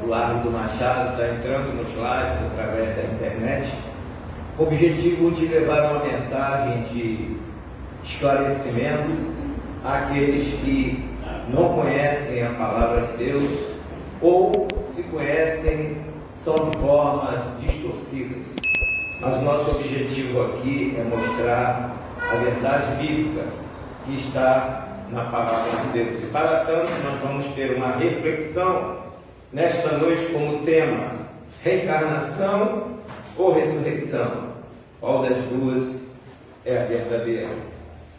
o Arlindo Machado está entrando nos lares através da internet, com o objetivo de levar uma mensagem de esclarecimento àqueles que não conhecem a palavra de Deus, ou se conhecem, são de formas distorcidas. Mas o nosso objetivo aqui é mostrar a verdade bíblica que está na palavra de Deus. E para tanto, nós vamos ter uma reflexão nesta noite como tema: reencarnação ou ressurreição? Qual das duas é a verdadeira?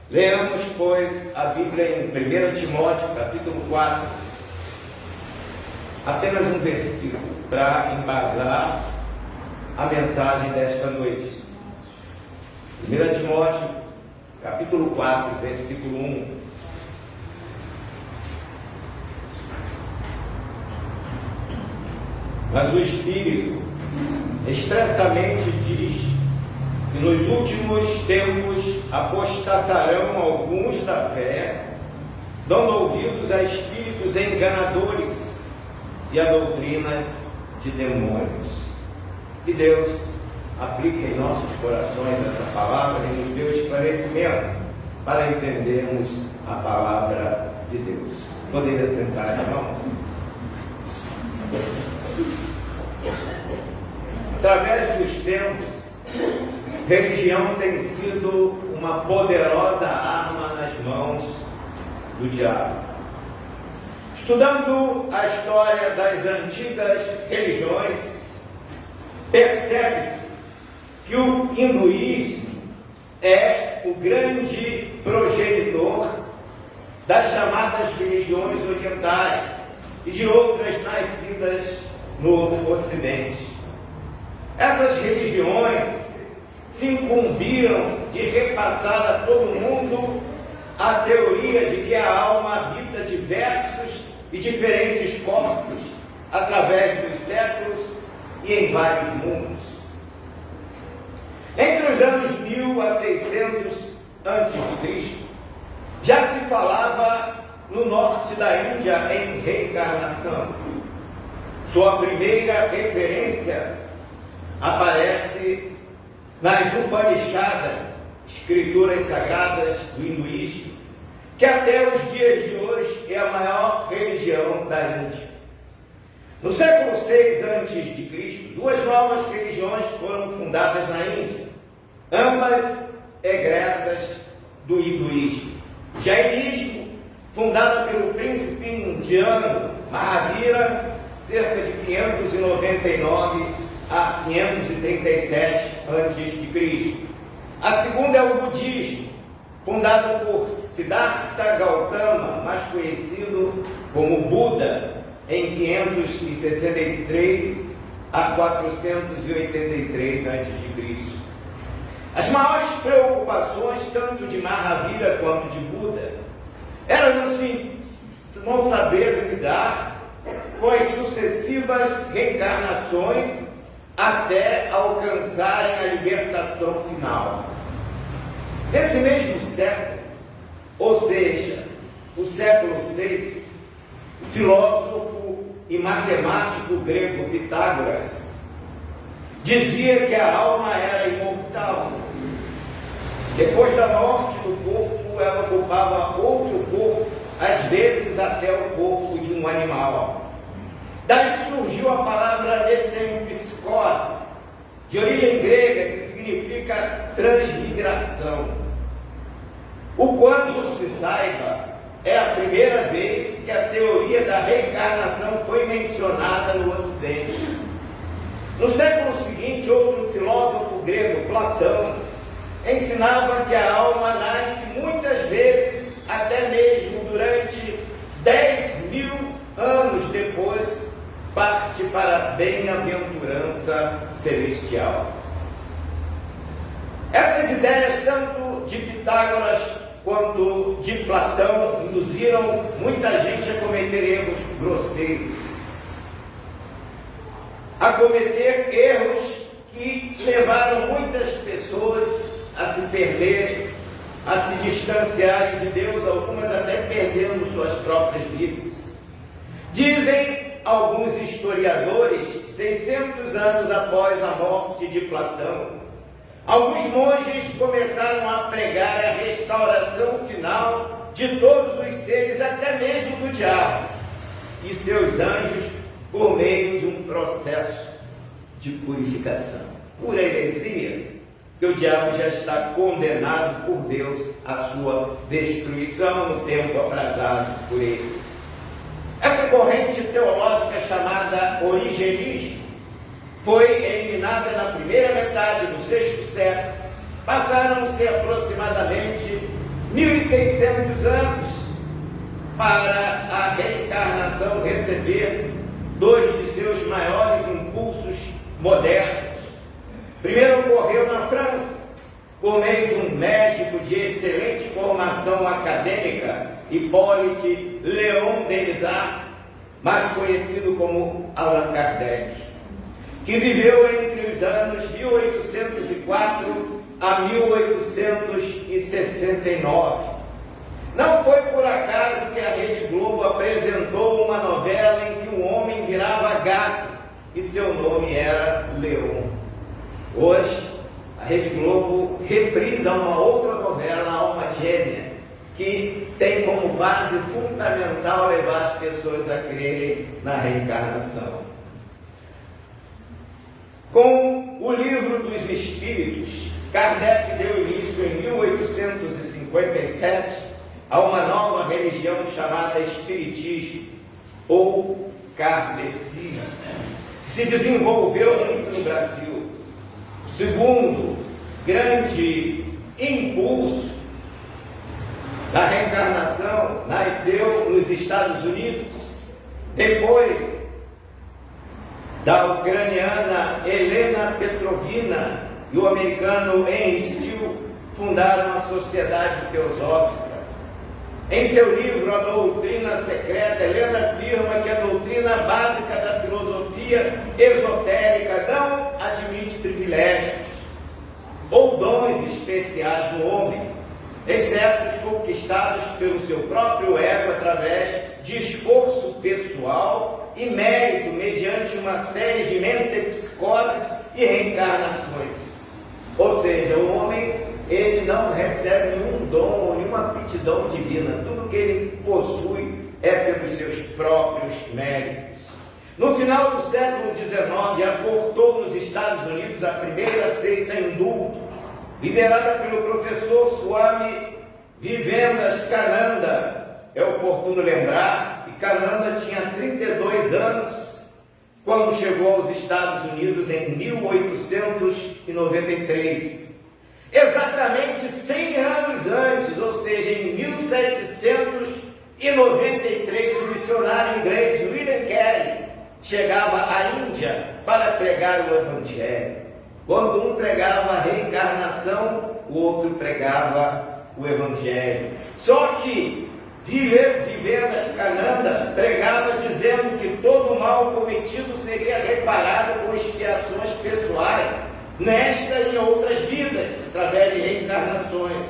Leamos, pois, a Bíblia em 1 Timóteo, capítulo 4, apenas um versículo para embasar a mensagem desta noite. 1 Timóteo, capítulo 4, versículo 1. Mas o Espírito expressamente diz que nos últimos tempos apostatarão alguns da fé, dando ouvidos a espíritos enganadores e a doutrinas de demônios. Que Deus aplique em nossos corações essa palavra e nos dê o esclarecimento para entendermos a palavra de Deus. Poderia sentar, irmão? Através dos tempos, religião tem sido uma poderosa arma nas mãos do diabo. Estudando a história das antigas religiões, percebe-se que o hinduísmo é o grande progenitor das chamadas religiões orientais e de outras nascidas no Ocidente. Essas religiões se incumbiram de repassar a todo mundo a teoria de que a alma habita diversos e diferentes corpos através dos séculos e em vários mundos. Entre os anos 1000 a 600 a.C., já se falava no norte da Índia em reencarnação. Sua primeira referência aparece nas Upanishadas, escrituras sagradas do hinduísmo, que até os dias de hoje é a maior religião da Índia. No século VI a.C., duas novas religiões foram fundadas na Índia, ambas egressas do hinduísmo. Jainismo, fundado pelo príncipe indiano Mahavira, cerca de 599 a 537 a.C. A segunda é o budismo, fundado por Siddhartha Gautama, mais conhecido como Buda, em 563 a 483 a.C. As maiores preocupações, tanto de Mahavira quanto de Buda, eram não saber lidar com as sucessivas reencarnações até alcançarem a libertação final. Nesse mesmo século, ou seja, o século VI, o filósofo e matemático grego Pitágoras dizia que a alma era imortal. Depois da morte do corpo, ela ocupava outro corpo, às vezes até o corpo de um animal. Daí surgiu a palavra metempsicose, de origem grega, que significa transmigração. O quanto se saiba, é a primeira vez que a teoria da reencarnação foi mencionada no Ocidente. No século seguinte, outro filósofo grego, Platão, ensinava que a alma nasce muitas vezes, até mesmo durante 10.000 anos depois, parte para a bem-aventurança celestial. Essas ideias, tanto de Pitágoras quanto de Platão, induziram muita gente a cometer erros grosseiros, a cometer erros que levaram muitas pessoas a se perderem, a se distanciarem de Deus, algumas até perdendo suas próprias vidas. Dizem alguns historiadores, 600 anos após a morte de Platão, alguns monges começaram a pregar a restauração final de todos os seres, até mesmo do diabo e seus anjos, por meio de um processo de purificação. Pura heresia, que o diabo já está condenado por Deus à sua destruição no tempo aprazado por ele. Essa corrente teológica chamada origenismo foi eliminada na primeira metade do VI século. Passaram-se aproximadamente 1.600 anos para a reencarnação receber dois de seus maiores impulsos modernos. Primeiro ocorreu na França, por meio de um médico de excelente formação acadêmica, Hippolyte Léon Denisard, mais conhecido como Allan Kardec, que viveu entre os anos 1804 a 1869. Não foi por acaso que a Rede Globo apresentou uma novela em que um homem virava gato e seu nome era Leon. Hoje, a Rede Globo reprisa uma outra novela, Alma Gêmea, que tem como base fundamental levar as pessoas a crerem na reencarnação. Com o Livro dos Espíritos, Kardec deu início em 1857 a uma nova religião chamada Espiritismo, ou Kardecismo, que se desenvolveu muito no Brasil. O segundo grande impulso da reencarnação nasceu nos Estados Unidos, depois da ucraniana Helena Petrovna e o americano Henry Steele fundaram a Sociedade Teosófica. Em seu livro A Doutrina Secreta, Helena afirma que a doutrina básica da filosofia esotérica não admite privilégios ou dons especiais no homem, exceto os conquistados pelo seu próprio ego através de esforço pessoal e mérito mediante uma série de metempsicoses e reencarnações. Ou seja, o homem, ele não recebe nenhum dom ou nenhuma aptidão divina. Tudo que ele possui é pelos seus próprios méritos. No final do século XIX, aportou nos Estados Unidos a primeira seita hindu, liderada pelo professor Swami Vivekananda. É oportuno lembrar que Kananda tinha 32 anos quando chegou aos Estados Unidos em 1893. Exatamente 100 anos antes, ou seja, em 1793, o missionário inglês William Carey chegava à Índia para pregar o Evangelho. Quando um pregava a reencarnação, o outro pregava o Evangelho. Só que Vivekananda pregava dizendo que todo o mal cometido seria reparado com expiações pessoais, nesta e em outras vidas, através de reencarnações.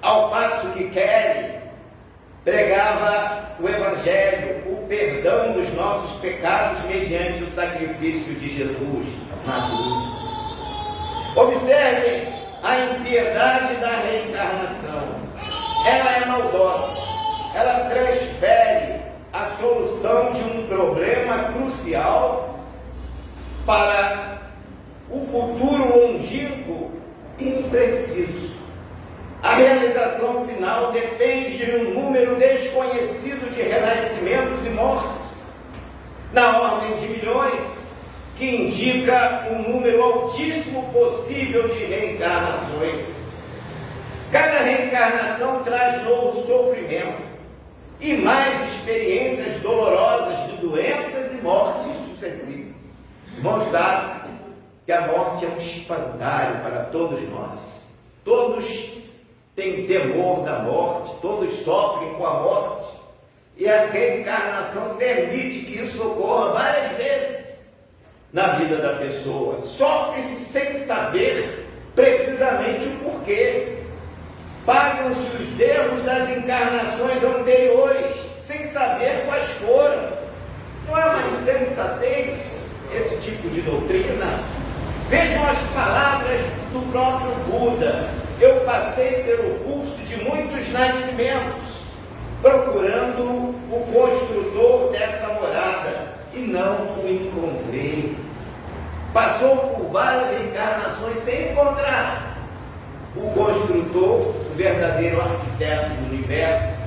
Ao passo que Carey pregava o Evangelho, o perdão dos nossos pecados mediante o sacrifício de Jesus na cruz. Observem a impiedade da reencarnação. Ela é maldosa. Ela transfere a solução de um problema crucial para o futuro longínquo e impreciso. A realização final depende de um número desconhecido de renascimentos e mortes, na ordem de milhões, que indica um número altíssimo possível de reencarnações. Cada reencarnação traz novo sofrimento e mais experiências dolorosas de doenças e mortes sucessivas. Irmão, sabe que a morte é um espantalho para todos nós. Todos têm temor da morte, todos sofrem com a morte, e a reencarnação permite que isso ocorra várias vezes na vida da pessoa. Sofre-se sem saber precisamente o porquê. Pagam-se os erros das encarnações anteriores, sem saber quais foram. Não é uma insensatez esse tipo de doutrina? Vejam as palavras do próprio Buda. Eu passei pelo curso de muitos nascimentos, procurando o construtor dessa morada, e não o encontrei. Passou por várias reencarnações sem encontrar o construtor, o verdadeiro arquiteto do universo.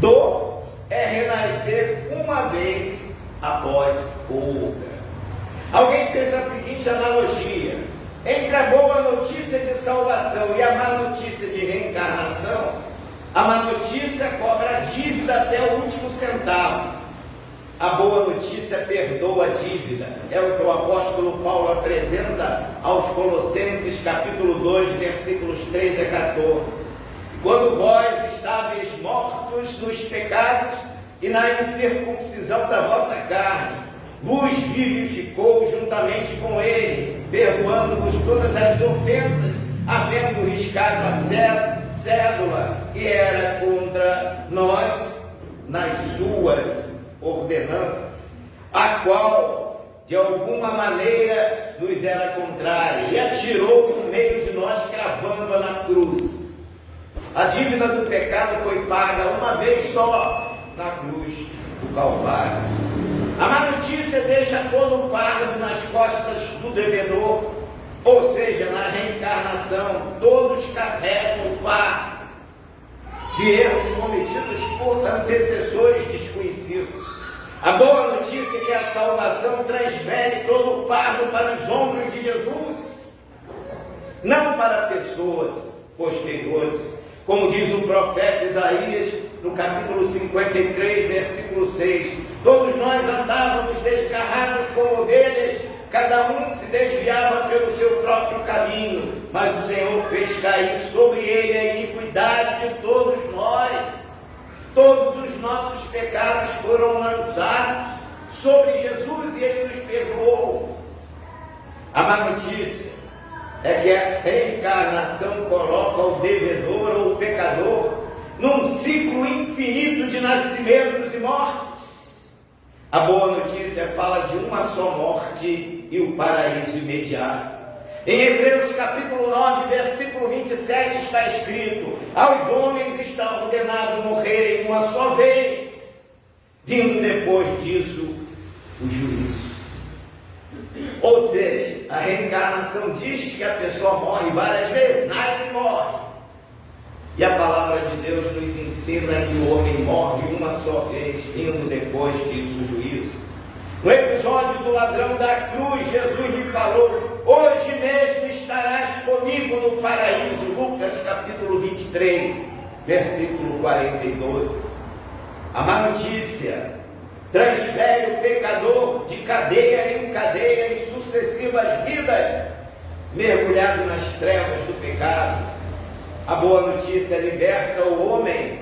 Dor é renascer uma vez após outra. Alguém fez a seguinte analogia: entre a boa notícia de salvação e a má notícia de reencarnação, a má notícia cobra a dívida até o último centavo. A boa notícia perdoa a dívida. É o que o apóstolo Paulo apresenta aos Colossenses, capítulo 2, versículos 13 a 14. Quando vós estáveis mortos nos pecados e na incircuncisão da vossa carne, vos vivificou juntamente com ele, perdoando-vos todas as ofensas, havendo riscado a cédula que era contra nós nas suas ordenanças, a qual de alguma maneira nos era contrária, e atirou no meio de nós, cravando-a na cruz. A dívida do pecado foi paga uma vez só na cruz do Calvário. A má notícia deixa todo o fardo nas costas do devedor, ou seja, na reencarnação, todos carregam o fardo de erros cometidos por antecessores desconhecidos. A boa notícia é que a salvação transfere todo o fardo para os ombros de Jesus, não para pessoas posteriores, como diz o profeta Isaías no capítulo 53, versículo 6. Todos nós andávamos desgarrados como ovelhas, cada um se desviava pelo seu próprio caminho, mas o Senhor fez cair sobre ele a iniquidade de todos nós. Todos os nossos pecados foram lançados sobre Jesus e ele nos perdoou. A má notícia é que a reencarnação coloca o devedor ou o pecador num ciclo infinito de nascimentos e mortes. A boa notícia fala de uma só morte e o paraíso imediato. Em Hebreus capítulo 9, versículo 27 está escrito: aos homens está ordenado morrerem uma só vez, vindo depois disso o juízo. Ou seja, a reencarnação diz que a pessoa morre várias vezes, nasce e morre. E a palavra de Deus nos ensina que o homem morre uma só vez, vindo depois disso o juízo. No episódio do ladrão da cruz, Jesus lhe falou: hoje mesmo estarás comigo no paraíso. Lucas capítulo 23, versículo 42. A má notícia transfere o pecador de cadeia em cadeia em sucessivas vidas, mergulhado nas trevas do pecado. A boa notícia liberta o homem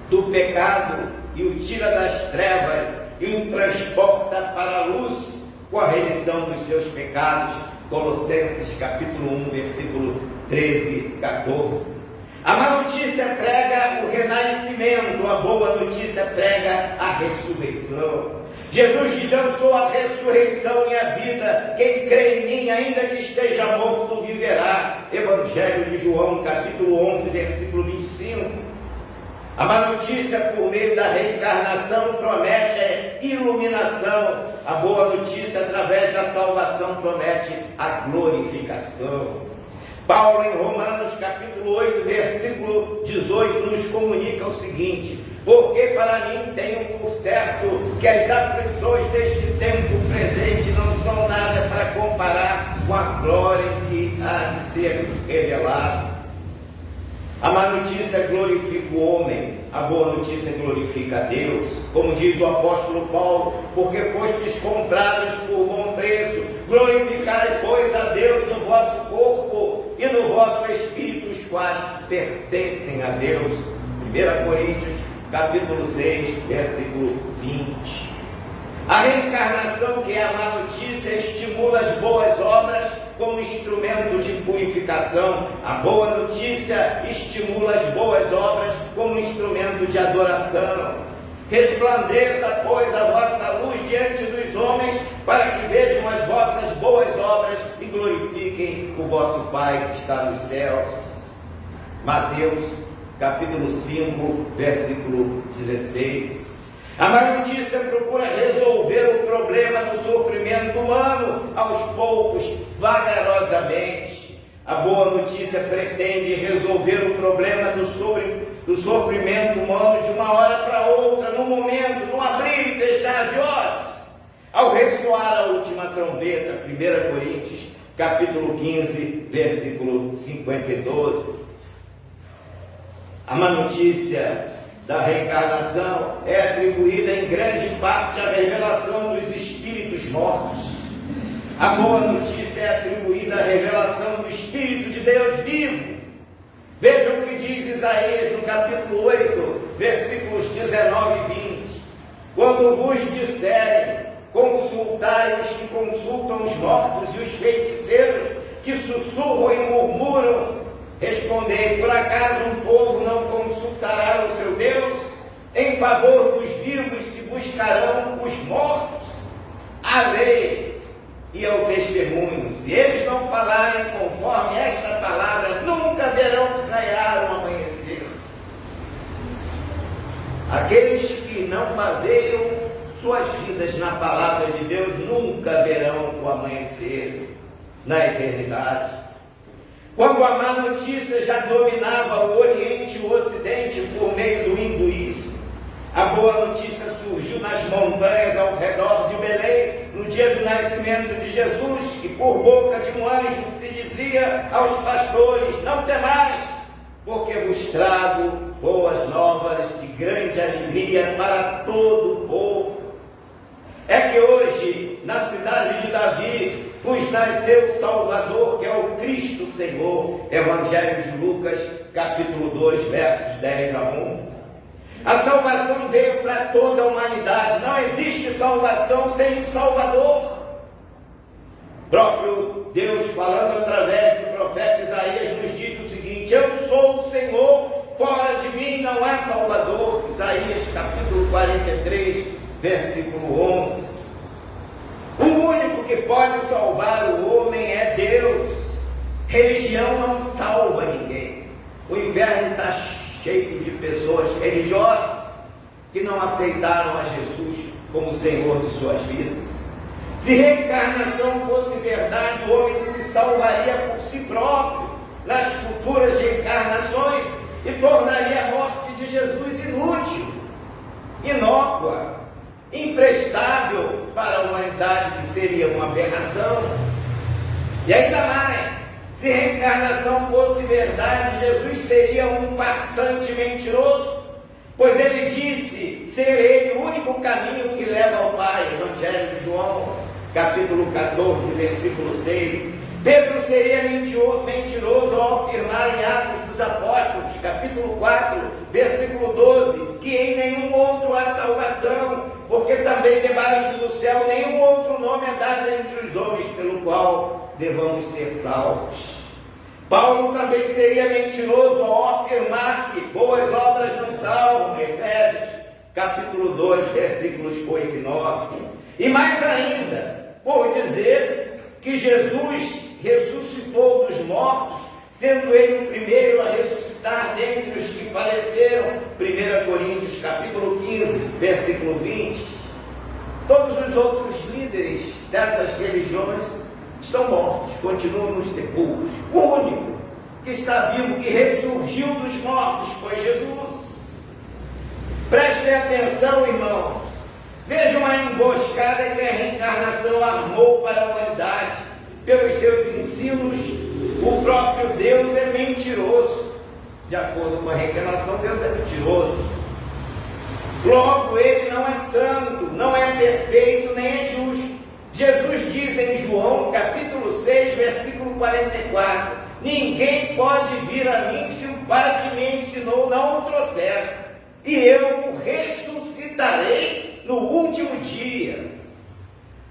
do pecado e o tira das trevas e o transporta para a luz com a remissão dos seus pecados. Colossenses capítulo 1, versículo 13 e 14. A má notícia prega o renascimento, a boa notícia prega a ressurreição. Jesus diz: eu sou a ressurreição e a vida, quem crê em mim, ainda que esteja morto, viverá. Evangelho de João, capítulo 11, versículo 25. A má notícia por meio da reencarnação promete a iluminação. A boa notícia através da salvação promete a glorificação. Paulo em Romanos capítulo 8, versículo 18 nos comunica o seguinte: porque para mim tenho por certo que as aflições deste tempo presente não são nada para comparar com a glória que há de ser revelada. A má notícia glorifica o homem, a boa notícia glorifica a Deus. Como diz o apóstolo Paulo: porque fostes comprados por bom preço, glorificai, pois, a Deus no vosso corpo e no vosso espírito, os quais pertencem a Deus. 1 Coríntios capítulo 6, versículo 20. A reencarnação, que é a má notícia, estimula as boas obras como instrumento de purificação. A boa notícia estimula as boas obras como instrumento de adoração. Resplandeça, pois, a vossa luz diante dos homens, para que vejam as vossas boas obras e glorifiquem o vosso Pai que está nos céus. Mateus, capítulo 5, versículo 16. A má notícia procura resolver o problema do sofrimento humano aos poucos, vagarosamente. A boa notícia pretende resolver o problema do sofrimento humano de uma hora para outra, num momento, num abrir e fechar de olhos. Ao ressoar a última trombeta, 1 Coríntios, capítulo 15, versículo 52. A má notícia da reencarnação é atribuída em grande parte à revelação dos espíritos mortos. A boa notícia é atribuída à revelação do Espírito de Deus vivo. Veja o que diz Isaías no capítulo 8, versículos 19 e 20. Quando vos disserem, consultai os que consultam os mortos e os feiticeiros que sussurram e murmuram, respondei, por acaso um povo não consultará o seu Deus? Em favor dos vivos se buscarão os mortos. A lei e ao testemunho, se eles não falarem conforme esta palavra, nunca verão raiar o amanhecer. Aqueles que não baseiam suas vidas na palavra de Deus nunca verão o amanhecer na eternidade. Quando a má notícia já dominava o Oriente e o Ocidente por meio do hinduísmo, a boa notícia surgiu nas montanhas ao redor de Belém, no dia do nascimento de Jesus, que por boca de um anjo se dizia aos pastores, não temais, porque vos trago boas novas de grande alegria para todo o povo. É que hoje, na cidade de Davi, vos nasceu o Salvador, que é o Cristo Senhor. Evangelho de Lucas, capítulo 2, versos 10 a 11. A salvação veio para toda a humanidade. Não existe salvação sem o Salvador. Próprio Deus, falando através do profeta Isaías, nos diz o seguinte: eu sou o Senhor, fora de mim não há Salvador. Isaías capítulo 43, versículo 11. O único que pode salvar o homem é Deus. Religião não salva ninguém. O inferno está cheio de pessoas religiosas que não aceitaram a Jesus como Senhor de suas vidas. Se reencarnação fosse verdade, o homem se salvaria por si próprio nas futuras reencarnações e tornaria a morte de Jesus inútil, inócua, imprestável para a humanidade, que seria uma aberração. E ainda mais, se reencarnação fosse verdade, Jesus seria um farsante mentiroso, pois ele disse ser ele o único caminho que leva ao Pai. Evangelho de João, capítulo 14, versículo 6. Pedro seria mentiroso ao afirmar em Atos dos Apóstolos, capítulo 4, versículo 12, que em nenhum outro há salvação, porque também debaixo do céu nenhum outro nome é dado entre os homens pelo qual devamos ser salvos. Paulo também seria mentiroso ao afirmar que boas obras não salvam, Efésios, capítulo 2, versículos 8 e 9. E mais ainda, por dizer que Jesus ressuscitou dos mortos, sendo ele o primeiro a ressuscitar dentre os que faleceram, 1 Coríntios, capítulo 15, versículo 20. Todos os outros líderes dessas religiões estão mortos, continuam nos sepulcros. O único que está vivo, que ressurgiu dos mortos, foi Jesus. Prestem atenção, irmãos. Vejam a emboscada que a reencarnação armou para a humanidade. Pelos seus ensinos, o próprio Deus é mentiroso. De acordo com a reencarnação, Deus é mentiroso. Logo, ele não é santo, não é perfeito, nem é justo. Jesus diz em João, capítulo 6, versículo 44, ninguém pode vir a mim se o Pai que me ensinou não o trouxer, e eu o ressuscitarei no último dia.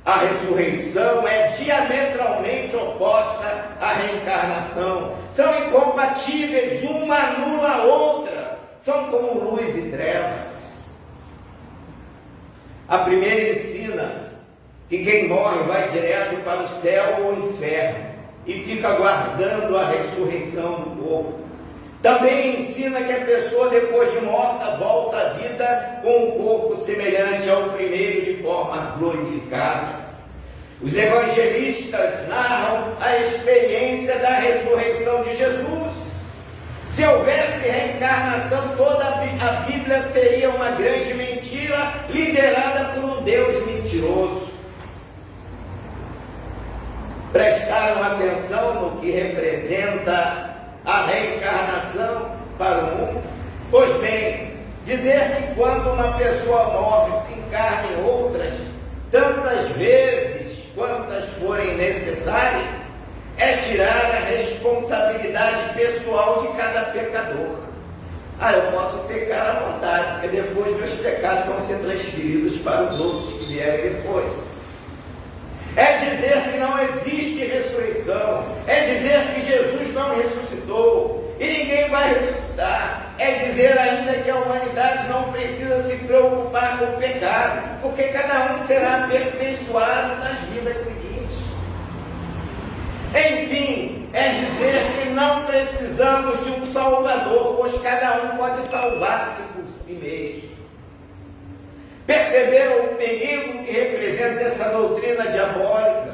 A ressurreição é diametralmente oposta à reencarnação. São incompatíveis, uma anula a outra. São como luz e trevas. A primeira ensina que quem morre vai direto para o céu ou o inferno e fica aguardando a ressurreição do corpo. Também ensina que a pessoa, depois de morta, volta à vida com um corpo semelhante ao primeiro, de forma glorificada. Os evangelistas narram a experiência da ressurreição de Jesus. Se houvesse reencarnação, toda a Bíblia seria uma grande mentira, liderada por um Deus mentiroso. Prestaram atenção no que representa a reencarnação para o mundo? Pois bem, dizer que quando uma pessoa morre se encarna em outras, tantas vezes quantas forem necessárias, é tirar a responsabilidade pessoal de cada pecador. Eu posso pecar à vontade, porque depois meus pecados vão ser transferidos para os outros que vierem depois. É dizer que não existe ressurreição, é dizer que Jesus não ressuscitou e ninguém vai ressuscitar, é dizer ainda que a humanidade não precisa se preocupar com o pecado, porque cada um será aperfeiçoado nas vidas seguintes. Enfim, é dizer que não precisamos de um Salvador, pois cada um pode salvar-se por si mesmo. Perceberam o perigo que representa essa doutrina diabólica,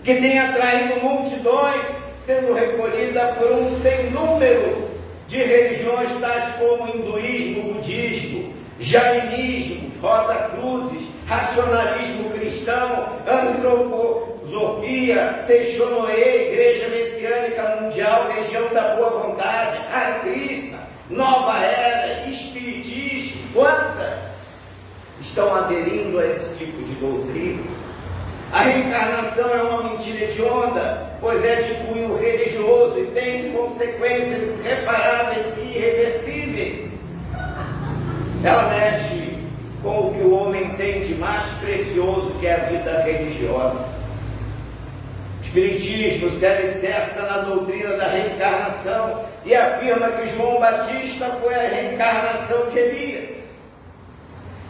que tem atraído multidões, sendo recolhida por um sem número de religiões tais como hinduísmo, budismo, jainismo, Rosa-Cruzes, racionalismo cristão, antroposofia, Seixonoe, Igreja Messiânica Mundial, Legião da Boa Vontade, Hare Krishna, Nova Era, Espiritismo. Quantas estão aderindo a esse tipo de doutrina? A reencarnação é uma mentira hedionda, pois é de cunho religioso e tem consequências irreparáveis e irreversíveis. Ela mexe com o que o homem tem de mais precioso, que é a vida religiosa. O Espiritismo se alicerça na doutrina da reencarnação e afirma que João Batista foi a reencarnação de Elias.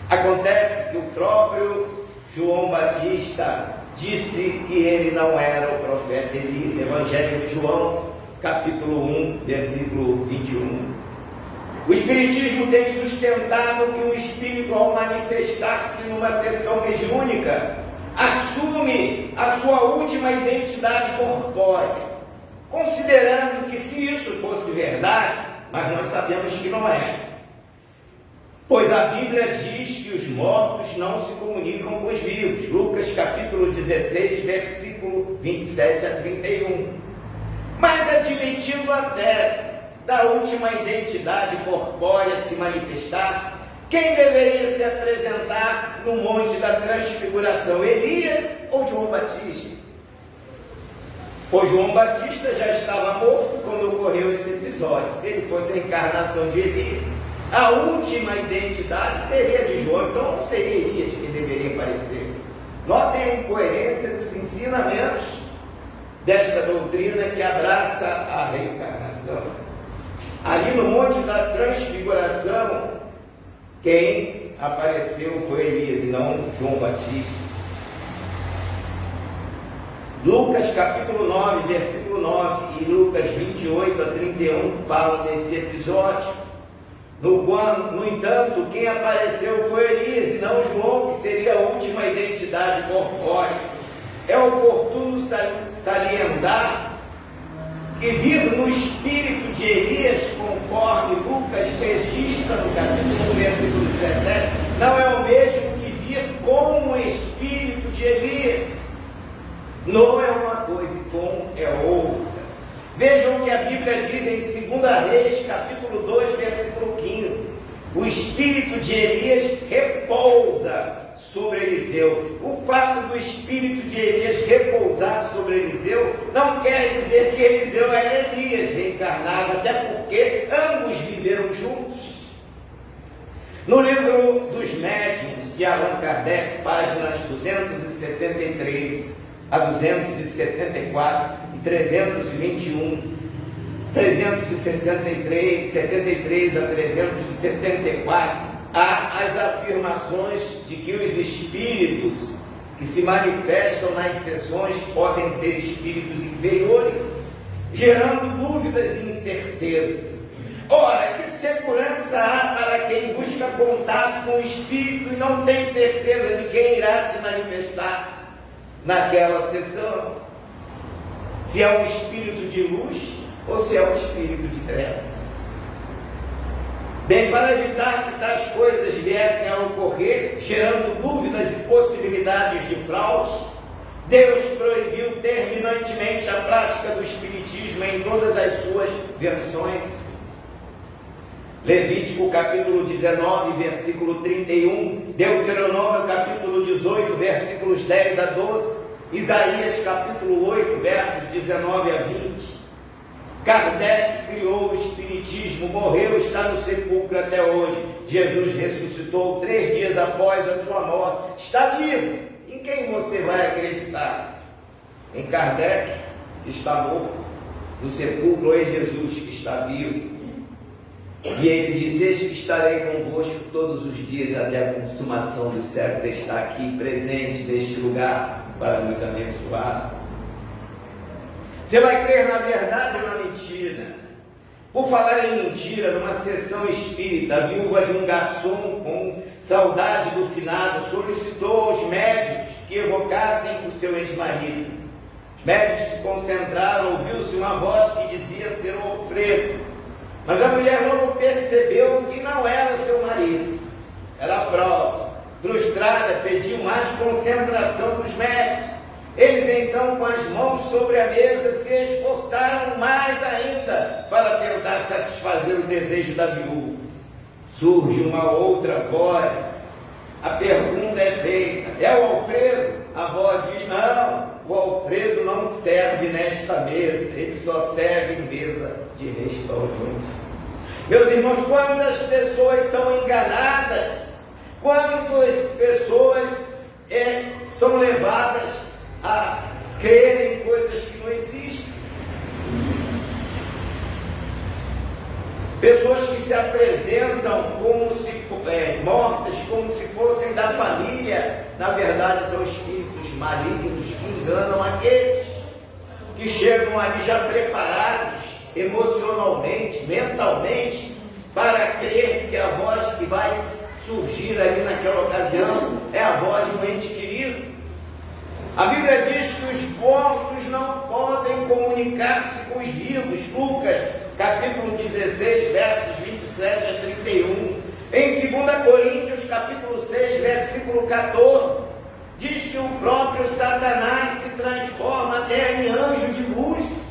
Acontece que o próprio João Batista disse que ele não era o profeta Elias. Evangelho de João, capítulo 1, versículo 21. O Espiritismo tem sustentado que o Espírito, ao manifestar-se numa sessão mediúnica, assume a sua última identidade corpórea, considerando que, se isso fosse verdade, mas nós sabemos que não é, pois a Bíblia diz que os mortos não se comunicam com os vivos. Lucas capítulo 16, versículo 27 a 31. Mas admitindo a tese da última identidade corpórea se manifestar, quem deveria se apresentar no Monte da Transfiguração? Elias ou João Batista? Pois João Batista já estava morto quando ocorreu esse episódio. Se ele fosse a encarnação de Elias, a última identidade seria de João, então não seria Elias que deveria aparecer. Notem a incoerência dos ensinamentos desta doutrina que abraça a reencarnação. Ali no Monte da Transfiguração, quem apareceu foi Elias e não João Batista. Lucas capítulo 9, versículo 9 e Lucas 28 a 31 falam desse episódio. No entanto, quem apareceu foi Elias e não João, que seria a última identidade corpórea. É oportuno salientar que vir no espírito de Elias, conforme Lucas registra no capítulo 1, versículo 17, não é o mesmo que vir com o espírito de Elias. Não é uma coisa e com é outra. Vejam o que a Bíblia diz em 2 Reis, capítulo 2, versículo 15. O espírito de Elias repousa sobre Eliseu. O fato do espírito de Elias repousar sobre Eliseu não quer dizer que Eliseu era Elias reencarnado, até porque ambos viveram juntos. No livro dos Médiuns de Allan Kardec, páginas 273 a 274 e 321, 363, 73 a 374, há as afirmações de que os espíritos que se manifestam nas sessões podem ser espíritos inferiores, gerando dúvidas e incertezas. Ora, que segurança há para quem busca contato com o espírito e não tem certeza de quem irá se manifestar naquela sessão? Se é um espírito de luz ou se é um espírito de trevas. Bem, para evitar que tais coisas viessem a ocorrer, gerando dúvidas e possibilidades de fraude, Deus proibiu terminantemente a prática do espiritismo em todas as suas versões. Levítico capítulo 19, versículo 31, Deuteronômio capítulo 18, versículos 10 a 12, Isaías capítulo 8, versos 19 a 20. Kardec criou o espiritismo, morreu, está no sepulcro até hoje. Jesus ressuscitou 3 dias após a sua morte, está vivo. Em quem você vai acreditar? Em Kardec, que está morto, no sepulcro, ou em Jesus, que está vivo? E ele diz: eis que estarei convosco todos os dias até a consumação dos séculos. Ele está aqui presente neste lugar para nos abençoar. Você vai crer na verdade ou na mentira? Por falar em mentira, numa sessão espírita, a viúva de um garçom com saudade do finado solicitou aos médicos que evocassem o seu ex-marido. Os médicos se concentraram, ouviu-se uma voz que dizia ser o Alfredo. Mas a mulher logo percebeu que não era seu marido. Era fraude. Frustrada, pediu mais concentração dos médicos. Eles então, com as mãos sobre a mesa, se esforçaram mais ainda para tentar satisfazer o desejo da viúva. Surge uma outra voz. A pergunta é feita: é o Alfredo? A voz diz: não, o Alfredo não serve nesta mesa, ele só serve em mesa de restaurante. Meus irmãos, quantas pessoas são enganadas, quantas pessoas são levadas a crer em coisas que não existem. Pessoas que se apresentam como se mortas, como se fossem da família, na verdade são espíritos malignos que enganam aqueles que chegam ali já preparados emocionalmente, mentalmente, para crer que a voz que vai surgir ali naquela ocasião é a voz de um ente querido. A Bíblia diz que os mortos não podem comunicar-se com os vivos. Lucas, capítulo 16, versos 27 a 31. Em 2 Coríntios, capítulo 6, versículo 14, diz que o próprio Satanás se transforma até em anjo de luz.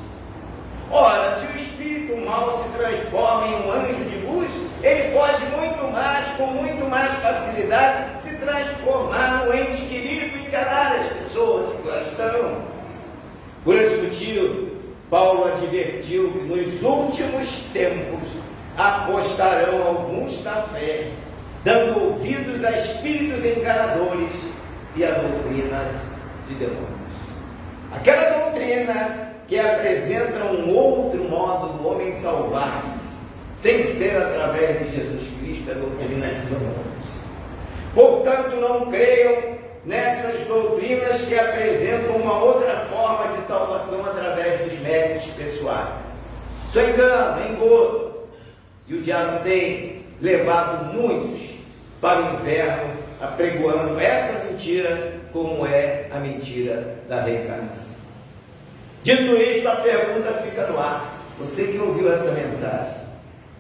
Ora, se o espírito mau se transforma em um anjo de luz, ele pode muito mais, com muito mais facilidade, se transformar num ente querido e enganar as pessoas que lá estão. Por esse motivo, Paulo advertiu que nos últimos tempos apostarão alguns da fé, dando ouvidos a espíritos enganadores e a doutrinas de demônios. Aquela doutrina que apresenta um outro modo do homem salvar-se, sem ser através de Jesus Cristo, é a doutrina de demônios. Portanto, não creiam nessas doutrinas que apresentam uma outra forma de salvação através dos méritos pessoais. Isso é engano, é engodo. E o diabo tem levado muitos para o inferno, apregoando essa mentira, como é a mentira da reencarnação. Dito isto, a pergunta fica no ar. Você que ouviu essa mensagem,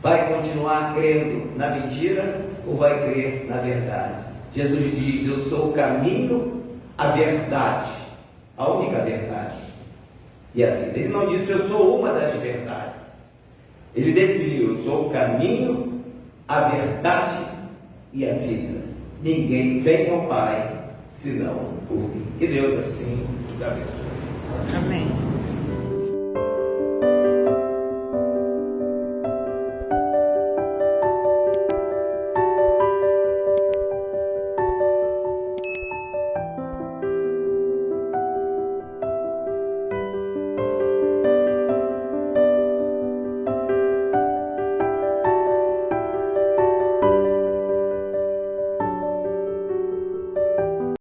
vai continuar crendo na mentira ou vai crer na verdade? Jesus diz: eu sou o caminho, a verdade, a única verdade e a vida. Ele não disse: eu sou uma das verdades. Ele definiu: eu sou o caminho, a verdade e a vida. Ninguém vem ao Pai senão por mim. Que Deus assim nos abençoe. Amém.